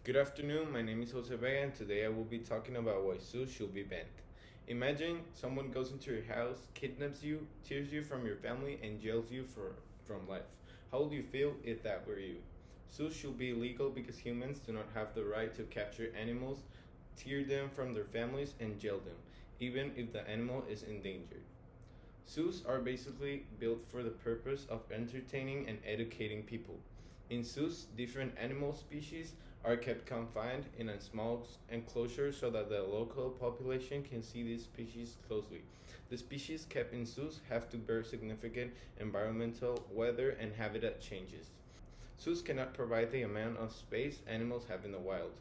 Good afternoon, my name is Jose Vega and today I will be talking about why zoos should be banned. Imagine someone goes into your house, kidnaps you, tears you from your family, and jails you from life. How would you feel if that were you? Zoos should be illegal because humans do not have the right to capture animals, tear them from their families, and jail them, even if the animal is endangered. Zoos are basically built for the purpose of entertaining and educating people. In zoos, different animal species are kept confined in a small enclosure so that the local population can see these species closely. The species kept in zoos have to bear significant environmental, weather, and habitat changes. Zoos cannot provide the amount of space animals have in the wild.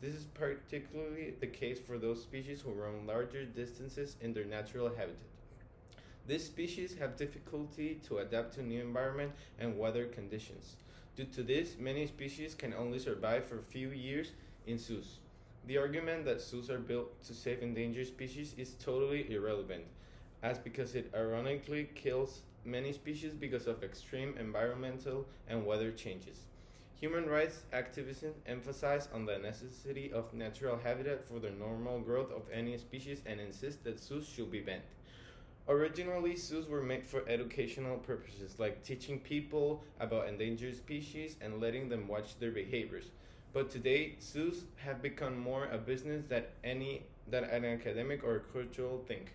This is particularly the case for those species who roam larger distances in their natural habitat. These species have difficulty to adapt to new environment and weather conditions. Due to this, many species can only survive for a few years in zoos. The argument that zoos are built to save endangered species is totally irrelevant, as because it ironically kills many species because of extreme environmental and weather changes. Human rights activism emphasize on the necessity of natural habitat for the normal growth of any species and insist that zoos should be banned. Originally, zoos were made for educational purposes, like teaching people about endangered species and letting them watch their behaviors. But today, zoos have become more a business than an academic or cultural thing.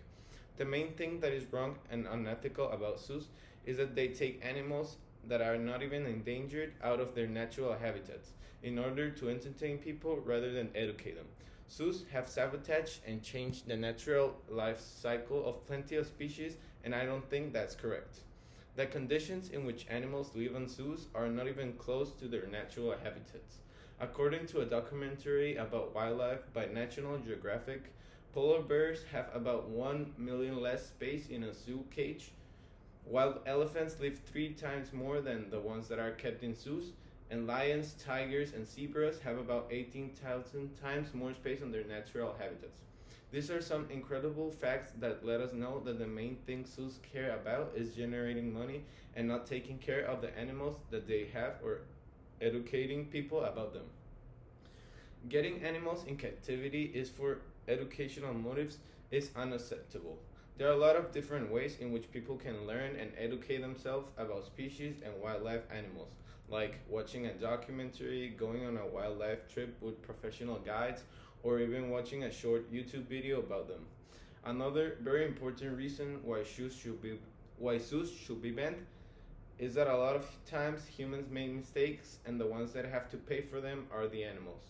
The main thing that is wrong and unethical about zoos is that they take animals that are not even endangered out of their natural habitats in order to entertain people rather than educate them. Zoos have sabotaged and changed the natural life cycle of plenty of species, and I don't think that's correct. The conditions in which animals live in zoos are not even close to their natural habitats. According to a documentary about wildlife by National Geographic, polar bears have about 1 million less space in a zoo cage. Wild elephants live 3 times more than the ones that are kept in zoos, and lions, tigers, and zebras have about 18,000 times more space in their natural habitats. These are some incredible facts that let us know that the main thing zoos care about is generating money and not taking care of the animals that they have or educating people about them. Getting animals in captivity is for educational motives is unacceptable. There are a lot of different ways in which people can learn and educate themselves about species and wildlife animals, like watching a documentary, going on a wildlife trip with professional guides, or even watching a short YouTube video about them. Another very important reason why zoos should be banned is that a lot of times humans make mistakes and the ones that have to pay for them are the animals,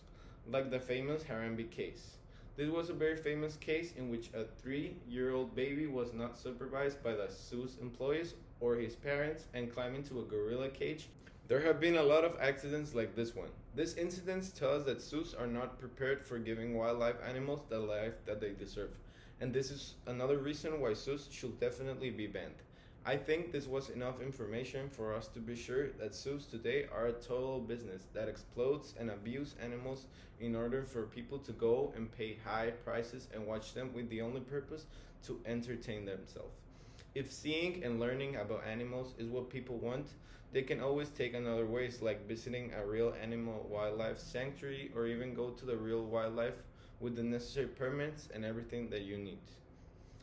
like the famous Harambe case. This was a very famous case in which a 3-year-old baby was not supervised by the zoo's employees or his parents and climbed into a gorilla cage. There have been a lot of accidents like this one. These incidents tell us that zoos are not prepared for giving wildlife animals the life that they deserve. And this is another reason why zoos should definitely be banned. I think this was enough information for us to be sure that zoos today are a total business that exploits and abuses animals in order for people to go and pay high prices and watch them with the only purpose to entertain themselves. If seeing and learning about animals is what people want, they can always take another ways like visiting a real animal wildlife sanctuary or even go to the real wildlife with the necessary permits and everything that you need.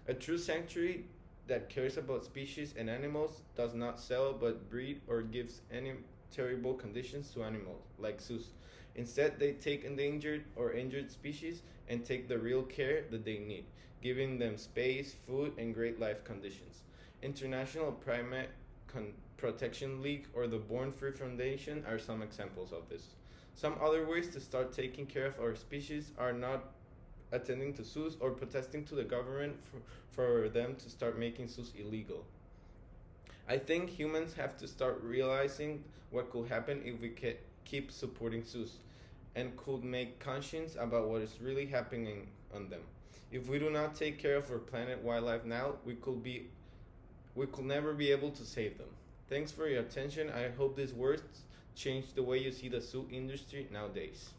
A true sanctuary that cares about species and animals does not sell but breed or gives any terrible conditions to animals like zoos. Instead, they take endangered or injured species and take the real care that they need, giving them space, food, and great life conditions. International Primate Protection League or the Born Free Foundation are some examples of this. Some other ways to start taking care of our species are not attending to zoos or protesting to the government for them to start making zoos illegal. I think humans have to start realizing what could happen if we keep supporting zoos and could make conscience about what is really happening on them. If we do not take care of our planet wildlife now, we could never be able to save them. Thanks for your attention. I hope these words change the way you see the zoo industry nowadays.